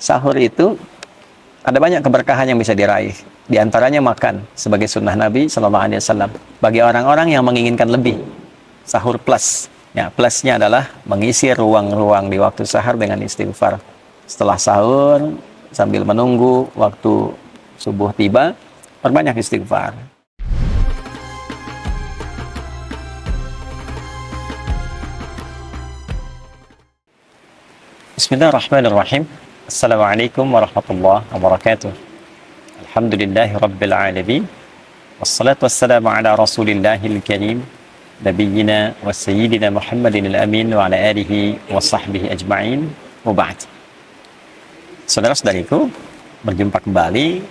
Sahur itu ada banyak keberkahan yang bisa diraih. Di antaranya makan sebagai sunnah Nabi Sallallahu Alaihi Wasallam. Bagi orang-orang yang menginginkan lebih, sahur plus. Ya, plusnya adalah mengisi ruang-ruang di waktu sahur dengan istighfar. Setelah sahur, sambil menunggu waktu subuh tiba, perbanyak istighfar. Bismillahirrahmanirrahim. Assalamualaikum warahmatullahi wabarakatuh. Alhamdulillahi rabbil alamin. Wassalatu wassalamu ala rasulillahil karim. Nabiyyina wa sayyidina Muhammadin al-amin wa ala alihi wa sahbihi ajma'in. Wa ba'd. Saudara-saudariku, berjumpa kembali.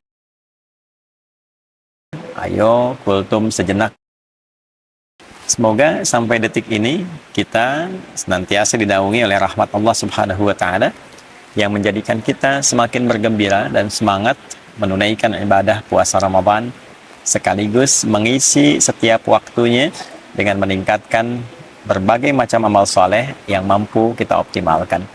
Ayo kultum sejenak. Semoga sampai detik ini kita senantiasa dinaungi oleh rahmat Allah Subhanahu wa taala yang menjadikan kita semakin bergembira dan semangat menunaikan ibadah puasa Ramadan, sekaligus mengisi setiap waktunya dengan meningkatkan berbagai macam amal soleh yang mampu kita optimalkan.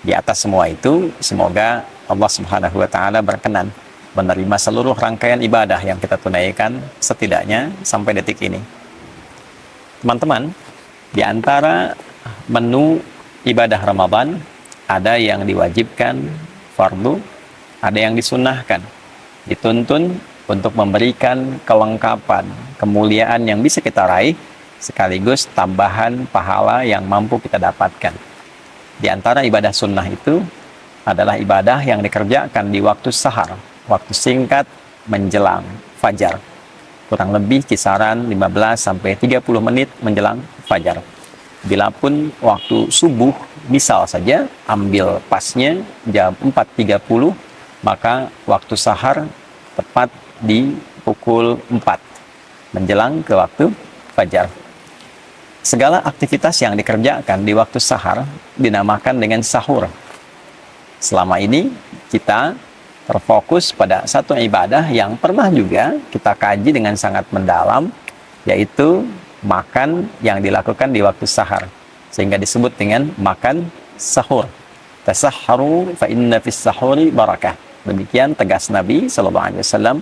Di atas semua itu, semoga Allah Subhanahu wa taala berkenan menerima seluruh rangkaian ibadah yang kita tunaikan setidaknya sampai detik ini. Teman-teman, di antara menu ibadah Ramadan, ada yang diwajibkan fardu, ada yang disunnahkan. Dituntun untuk memberikan kelengkapan, kemuliaan yang bisa kita raih, sekaligus tambahan pahala yang mampu kita dapatkan. Di antara ibadah sunnah itu adalah ibadah yang dikerjakan di waktu sahar, waktu singkat menjelang fajar. Kurang lebih kisaran 15-30 menit menjelang fajar. Bila pun waktu subuh, misal saja ambil pasnya jam 4.30, maka waktu sahar tepat di pukul 4 menjelang ke waktu fajar. Segala aktivitas yang dikerjakan di waktu sahar dinamakan dengan sahur. Selama ini kita terfokus pada satu ibadah yang pernah juga kita kaji dengan sangat mendalam, yaitu makan yang dilakukan di waktu sahar, sehingga disebut dengan makan sahur. Tasahharu fa inna fis sahuri barakah. Demikian tegas Nabi Sallallahu Alaihi Wasallam,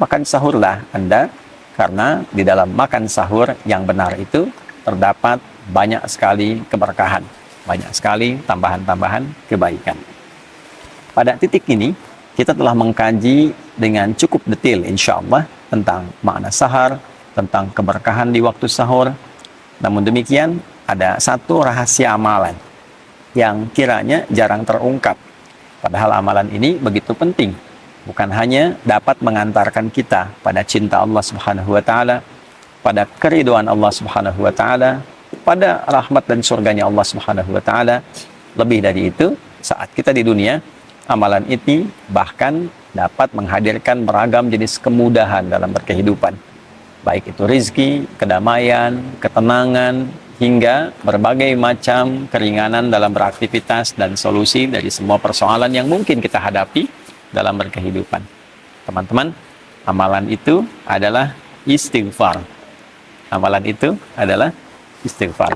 makan sahurlah Anda, karena di dalam makan sahur yang benar itu terdapat banyak sekali keberkahan, banyak sekali tambahan-tambahan kebaikan. Pada titik ini kita telah mengkaji dengan cukup detail insya Allah tentang makna sahar, tentang keberkahan di waktu sahur. Namun demikian, ada satu rahasia amalan yang kiranya jarang terungkap. Padahal amalan ini begitu penting. Bukan hanya dapat mengantarkan kita pada cinta Allah Subhanahu wa taala, pada keridhaan Allah Subhanahu wa taala, pada rahmat dan surganya Allah Subhanahu wa taala. Lebih dari itu, saat kita di dunia, amalan ini bahkan dapat menghadirkan beragam jenis kemudahan dalam berkehidupan. Baik itu rizki, kedamaian, ketenangan, hingga berbagai macam keringanan dalam beraktivitas dan solusi dari semua persoalan yang mungkin kita hadapi dalam berkehidupan. Teman-teman, amalan itu adalah istighfar. Amalan itu adalah istighfar.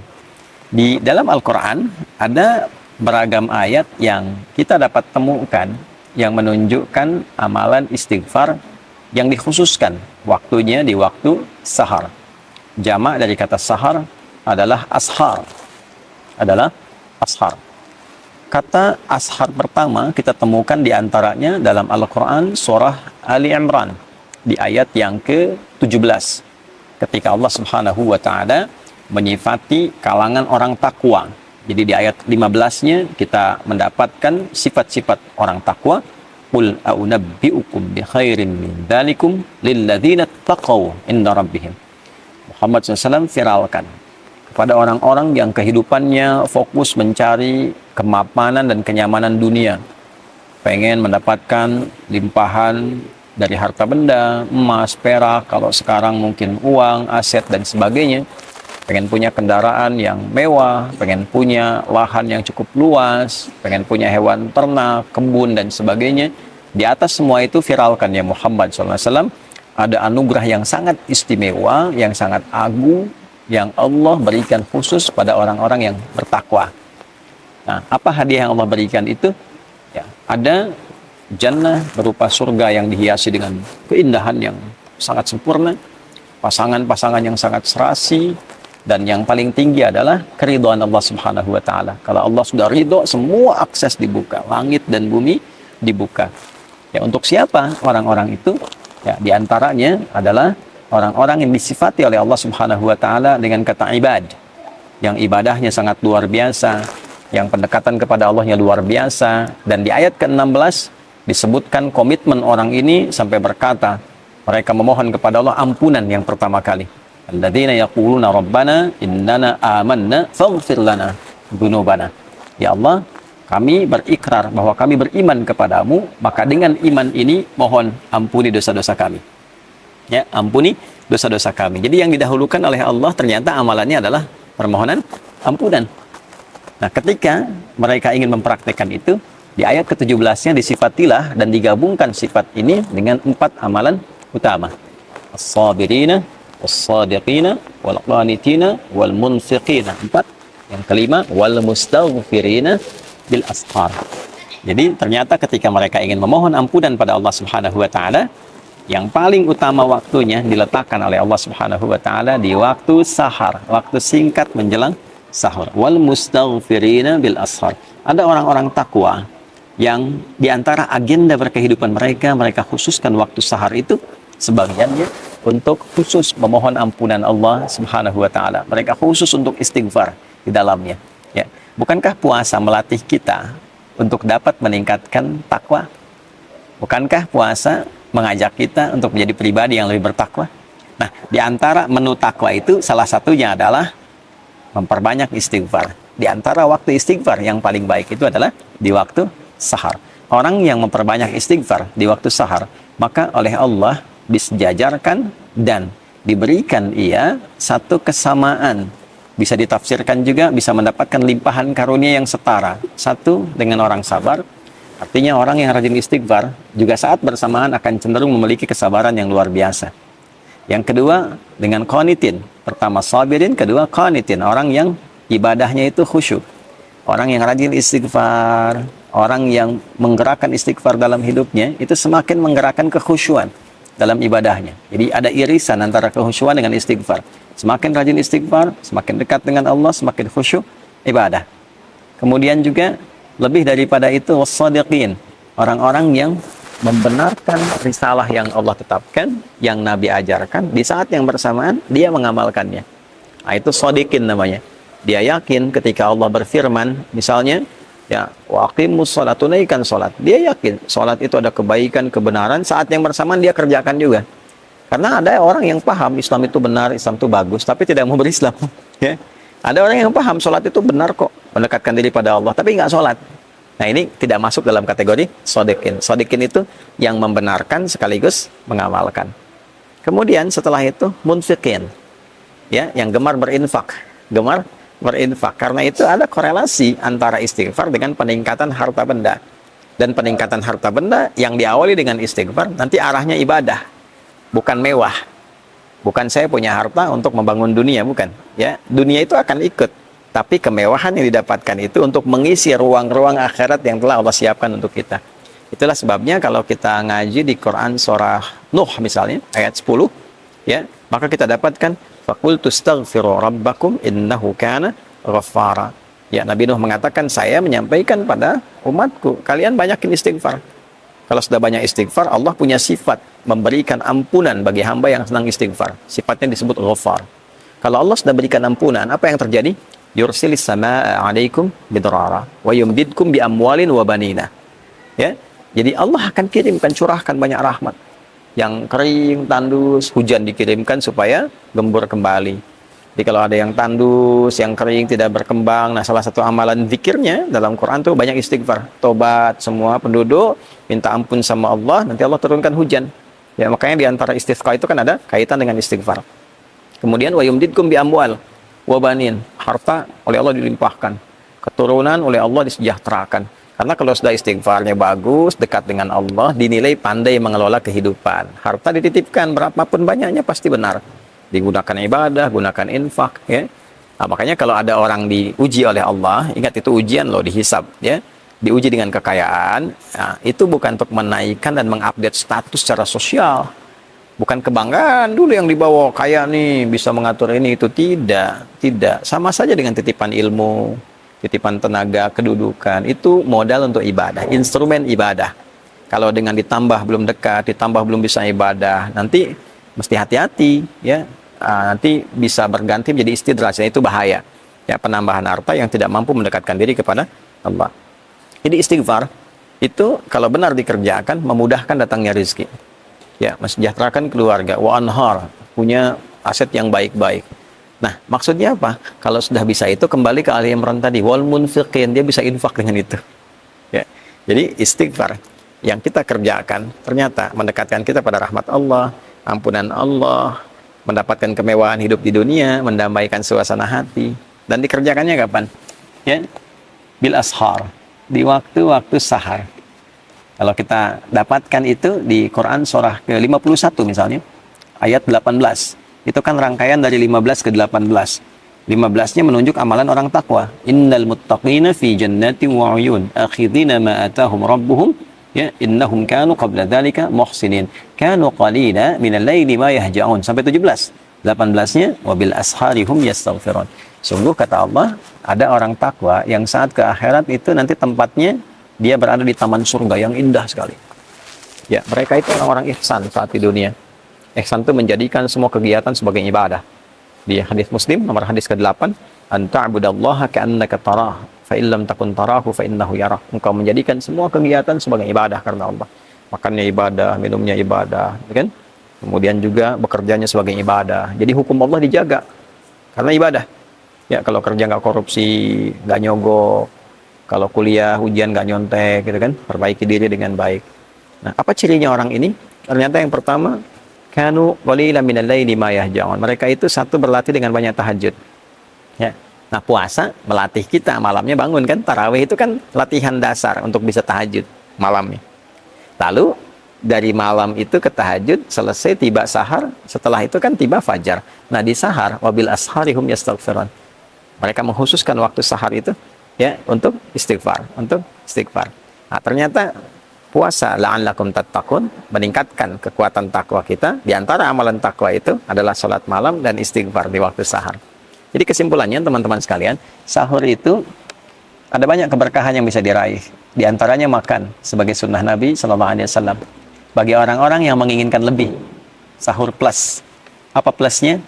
Di dalam Al-Quran ada beragam ayat yang kita dapat temukan yang menunjukkan amalan istighfar yang dikhususkan waktunya di waktu sahar. Jamak dari kata sahar adalah ashar. Kata ashar pertama kita temukan di antaranya dalam Al-Quran surah Ali Imran di ayat yang ke-17, ketika Allah Subhanahu wa taala menyifati kalangan orang takwa. Jadi di ayat 15-nya kita mendapatkan sifat-sifat orang takwa. Qul a'unabbi'ukum bi khairin min dzalikum lil ladzina taqaw inda rabbihim. Muhammad SAW viralkan kepada orang-orang yang kehidupannya fokus mencari kemapanan dan kenyamanan dunia. Pengen mendapatkan limpahan dari harta benda, emas, perak, kalau sekarang mungkin uang, aset dan sebagainya. Pengen punya kendaraan yang mewah, pengen punya lahan yang cukup luas, pengen punya hewan ternak, kebun, dan sebagainya. Di atas semua itu viralkan ya Muhammad SAW, ada anugerah yang sangat istimewa, yang sangat agung, yang Allah berikan khusus pada orang-orang yang bertakwa. Nah, apa hadiah yang Allah berikan itu? Ya, ada jannah berupa surga yang dihiasi dengan keindahan yang sangat sempurna, pasangan-pasangan yang sangat serasi, dan yang paling tinggi adalah keridhaan Allah Subhanahu wa taala. Kalau Allah sudah ridho, semua akses dibuka, langit dan bumi dibuka. Ya, untuk siapa orang-orang itu? Ya, di antaranya adalah orang-orang yang disifati oleh Allah Subhanahu wa taala dengan kata ibad, yang ibadahnya sangat luar biasa, yang pendekatan kepada Allahnya luar biasa. Dan di ayat ke-16 disebutkan komitmen orang ini sampai berkata, mereka memohon kepada Allah ampunan yang pertama kali. Alladzina yaquluna rabbana innana amanna faghfir lana dzunubana. Ya Allah, kami berikrar bahwa kami beriman kepadamu, maka dengan iman ini mohon ampuni dosa-dosa kami. Ya, ampuni dosa-dosa kami. Jadi yang didahulukan oleh Allah ternyata amalannya adalah permohonan ampunan. Nah, ketika mereka ingin mempraktekkan itu, di ayat ke-17-nya disifatilah dan digabungkan sifat ini dengan 4 amalan utama. As-sabirina, was-sadiqina, wal-qanitina, wal-munfiqina. 4. Yang kelima, wal-mustaghfirina bil ashar. Jadi ternyata ketika mereka ingin memohon ampunan pada Allah Subhanahu wa taala, yang paling utama waktunya diletakkan oleh Allah Subhanahu wa taala di waktu sahar, waktu singkat menjelang sahur. Wal mustaghfirina bil ashar. Ada orang-orang takwa yang diantara agenda berkehidupan mereka, mereka khususkan waktu sahar itu sebagiannya untuk khusus memohon ampunan Allah Subhanahu wa taala. Mereka khusus untuk istighfar di dalamnya. Ya, bukankah puasa melatih kita untuk dapat meningkatkan takwa? Bukankah puasa mengajak kita untuk menjadi pribadi yang lebih bertakwa? Nah, di antara menu takwa itu salah satunya adalah memperbanyak istighfar. Di antara waktu istighfar yang paling baik itu adalah di waktu sahar. Orang yang memperbanyak istighfar di waktu sahar, maka oleh Allah disejajarkan dan diberikan ia satu kesamaan. Bisa ditafsirkan juga, bisa mendapatkan limpahan karunia yang setara. Satu, dengan orang sabar. Artinya orang yang rajin istighfar juga saat bersamaan akan cenderung memiliki kesabaran yang luar biasa. Yang kedua, dengan qanitin. Pertama sabirin, kedua qanitin. Orang yang ibadahnya itu khusyuk. Orang yang rajin istighfar, orang yang menggerakkan istighfar dalam hidupnya, itu semakin menggerakkan kekhusyuan dalam ibadahnya. Jadi ada irisan antara kekhusyuan dengan istighfar. Semakin rajin istighfar, semakin dekat dengan Allah, semakin khusyuk ibadah. Kemudian juga lebih daripada itu, wassadiqin. Orang-orang yang membenarkan risalah yang Allah tetapkan, yang Nabi ajarkan, di saat yang bersamaan dia mengamalkannya. Nah, itu shadiqin namanya. Dia yakin ketika Allah berfirman, misalnya, ya, wa aqimus shalat, tunaikan salat. Dia yakin salat itu ada kebaikan, kebenaran, saat yang bersamaan dia kerjakan juga. Karena ada orang yang paham Islam itu benar, Islam itu bagus, tapi tidak mau berislam. Ya. Ada orang yang paham salat itu benar kok, mendekatkan diri pada Allah, tapi nggak salat. Nah, ini tidak masuk dalam kategori shadiqin. Shadiqin itu yang membenarkan sekaligus mengamalkan. Kemudian setelah itu munfiqin, ya, yang gemar berinfak, gemar berinfak. Karena itu ada korelasi antara istighfar dengan peningkatan harta benda. Dan peningkatan harta benda yang diawali dengan istighfar nanti arahnya ibadah, bukan mewah. Bukan saya punya harta untuk membangun dunia, bukan. Ya, dunia itu akan ikut. Tapi kemewahan yang didapatkan itu untuk mengisi ruang-ruang akhirat yang telah Allah siapkan untuk kita. Itulah sebabnya kalau kita ngaji di Quran surah Nuh misalnya, ayat 10, ya, maka kita dapatkan faqultu astaghfiru rabbakum innahu kana ghaffara. Ya, Nabi Nuh mengatakan, saya menyampaikan pada umatku, kalian banyakin istighfar. Kalau sudah banyak istighfar, Allah punya sifat memberikan ampunan bagi hamba yang senang istighfar. Sifatnya disebut ghaffar. Kalau Allah sudah berikan ampunan, apa yang terjadi? Yursilis samaa 'alaikum bidrara wa yumdidkum bi amwalin wa banina. Ya. Jadi Allah akan kirimkan, curahkan banyak rahmat. Yang kering, tandus, hujan dikirimkan supaya gembur kembali. Jadi kalau ada yang tandus, yang kering, tidak berkembang, nah salah satu amalan zikirnya dalam Quran tuh banyak istighfar. Tobat semua penduduk, minta ampun sama Allah, nanti Allah turunkan hujan. Ya, makanya di antara istisqa itu kan ada kaitan dengan istighfar. Kemudian wa yumdidkum bi amwal wa banin, harta oleh Allah dilimpahkan, keturunan oleh Allah disejahterakan. Karena kalau sudah istighfarnya bagus, dekat dengan Allah, dinilai pandai mengelola kehidupan. Harta dititipkan berapapun banyaknya pasti benar. Digunakan ibadah, gunakan infak, ya. Nah, makanya kalau ada orang diuji oleh Allah, ingat itu ujian loh, dihisab, ya. diuji dengan kekayaan, nah, itu bukan untuk menaikkan dan mengupdate status secara sosial. Bukan kebanggaan dulu yang dibawa, kaya nih, bisa mengatur ini, itu. Tidak. Sama saja dengan titipan ilmu, titipan tenaga, kedudukan. Itu modal untuk ibadah, instrumen ibadah. Kalau dengan ditambah belum dekat, ditambah belum bisa ibadah, nanti mesti hati-hati, ya. Nanti bisa berganti menjadi istidraj, itu bahaya. Ya, penambahan harta yang tidak mampu mendekatkan diri kepada Allah. Jadi istighfar itu kalau benar dikerjakan memudahkan datangnya rezeki. Ya, mensejahterakan keluarga, wa anhar, punya aset yang baik-baik. Nah, maksudnya apa? Kalau sudah bisa itu, kembali ke Ali Imran tadi, wal munfiqin, dia bisa infak dengan itu. Ya. Jadi istighfar yang kita kerjakan ternyata mendekatkan kita pada rahmat Allah, ampunan Allah, mendapatkan kemewahan hidup di dunia, mendamaikan suasana hati. Dan dikerjakannya kapan? Ya, bil ashar, di waktu-waktu sahar. Kalau kita dapatkan itu di Quran surah ke-51 misalnya, ayat 18. Itu kan rangkaian dari 15 ke 18. 15-nya menunjuk amalan orang takwa. Innal muttaqina fi jannati wa 'uyun, akhidina ma atahum rabbuhum, ya innahum kanu qabla dzalika muhsinin. Kanu qalila minal laili ma yahja'un. Sampai 17. 18-nya wabil asharihum yastaghfirun. Sungguh kata Allah, ada orang takwa yang saat ke akhirat itu nanti tempatnya dia berada di taman surga yang indah sekali. Ya, mereka itu orang-orang ihsan saat di dunia. Ihsan itu menjadikan semua kegiatan sebagai ibadah. Di hadis Muslim nomor hadis ke-8, anta'budallaha ka'annaka tarah, fa illam takun tarahu fa innahu yarah. Engkau menjadikan semua kegiatan sebagai ibadah karena Allah. Makannya ibadah, minumnya ibadah, kan? Kemudian juga bekerjanya sebagai ibadah. Jadi hukum Allah dijaga karena ibadah. Ya, kalau kerja nggak korupsi, nggak nyogok, kalau kuliah ujian nggak nyontek, gitu kan, perbaiki diri dengan baik. Nah, apa cirinya orang ini? Ternyata yang pertama, kanu qalilan minal laili ma yahja'un. Mereka itu satu berlatih dengan banyak tahajud. Ya. Nah, puasa melatih kita malamnya bangun kan, tarawih itu kan latihan dasar untuk bisa tahajud malamnya. Lalu dari malam itu ke tahajud, selesai tiba sahar, setelah itu kan tiba fajar. Nah, di sahar wabil asharihum yastaghfirun. Mereka mengkhususkan waktu sahar itu ya untuk istighfar. Nah, ternyata puasa la'allakum tattaqun meningkatkan kekuatan takwa kita. Di antara amalan takwa itu adalah sholat malam dan istighfar di waktu sahar. Jadi kesimpulannya teman-teman sekalian, sahur itu ada banyak keberkahan yang bisa diraih. Di antaranya makan sebagai sunnah Nabi SAW. Bagi orang-orang yang menginginkan lebih, sahur plus. Apa plusnya?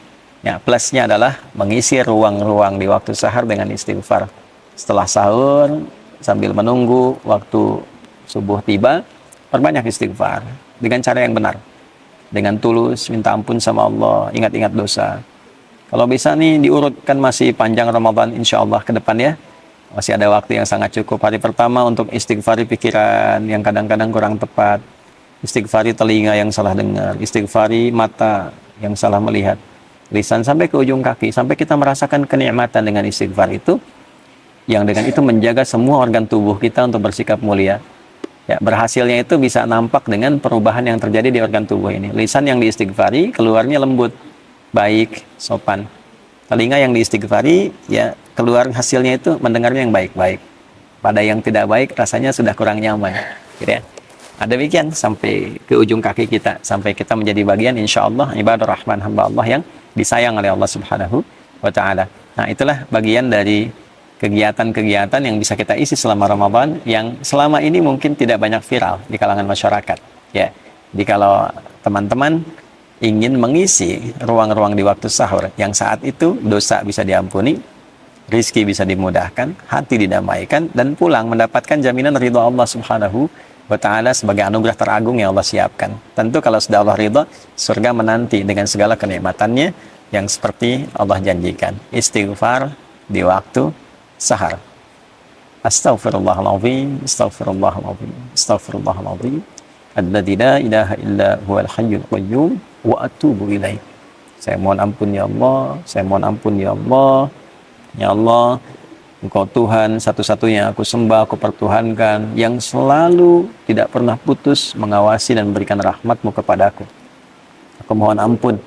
Ya, plusnya adalah mengisi ruang-ruang di waktu sahar dengan istighfar. Setelah sahur, sambil menunggu waktu subuh tiba, perbanyak istighfar dengan cara yang benar, dengan tulus minta ampun sama Allah, ingat-ingat dosa. Kalau bisa nih diurutkan, masih panjang Ramadan insya Allah ke depan ya, masih ada waktu yang sangat cukup. Hari pertama untuk istighfari pikiran yang kadang-kadang kurang tepat, istighfari telinga yang salah dengar, istighfari mata yang salah melihat, lisan sampai ke ujung kaki, sampai kita merasakan kenikmatan dengan istighfar itu, yang dengan itu menjaga semua organ tubuh kita untuk bersikap mulia. Ya, berhasilnya itu bisa nampak dengan perubahan yang terjadi di organ tubuh ini. Lisan yang diistighfari keluarnya lembut, baik, sopan. Telinga yang diistighfari ya keluar hasilnya itu mendengarnya yang baik-baik. Pada yang tidak baik rasanya sudah kurang nyaman. Gitu ya. Nah, demikian sampai ke ujung kaki kita, sampai kita menjadi bagian insya Allah ibadah rahman hamba Allah yang disayang oleh Allah Subhanahu wa Ta'ala. Nah, itulah bagian dari kegiatan-kegiatan yang bisa kita isi selama Ramadan yang selama ini mungkin tidak banyak viral di kalangan masyarakat. Ya, jadi kalau teman-teman ingin mengisi ruang-ruang di waktu sahur yang saat itu dosa bisa diampuni, rizki bisa dimudahkan, hati didamaikan, dan pulang mendapatkan jaminan ridha Allah Subhanahu wa Ta'ala sebagai anugerah teragung yang Allah siapkan. Tentu kalau sudah Allah ridha, surga menanti dengan segala kenikmatannya yang seperti Allah janjikan. Istighfar di waktu sahar. Astaghfirullahaladzim, astaghfirullahaladzim, astaghfirullahaladzim, alladzi la ilaha illa huwal hayyul qayyum wa atubu ilaih. Saya mohon ampun ya Allah, saya mohon ampun ya Allah. Ya Allah, Engkau Tuhan satu-satunya aku sembah, aku pertuhankan, yang selalu tidak pernah putus mengawasi dan memberikan rahmat-Mu kepadaku. Aku mohon ampun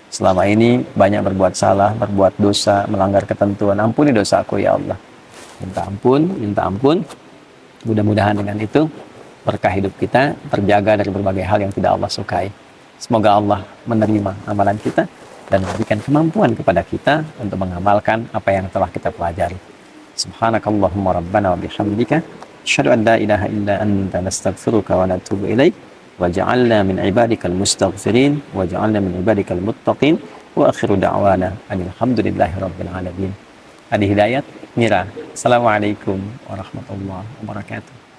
selama ini banyak berbuat salah, berbuat dosa, melanggar ketentuan. Ampuni dosaku ya Allah. Minta ampun, minta ampun. Mudah-mudahan dengan itu berkah hidup kita terjaga dari berbagai hal yang tidak Allah sukai. Semoga Allah menerima amalan kita dan memberikan kemampuan kepada kita untuk mengamalkan apa yang telah kita pelajari. Subhanakallahumma rabbana wa bihamdika asyhadu an la ilaha illa anta nastaghfiruka wa natubu ilaik waj'alna min ibadikal mustaghfirin waj'alna min ibadikal muttaqin wa akhiru da'wana alhamdulillahi rabbil alamin. Adi Hidayat, Mira. Assalamualaikum warahmatullahi wabarakatuh.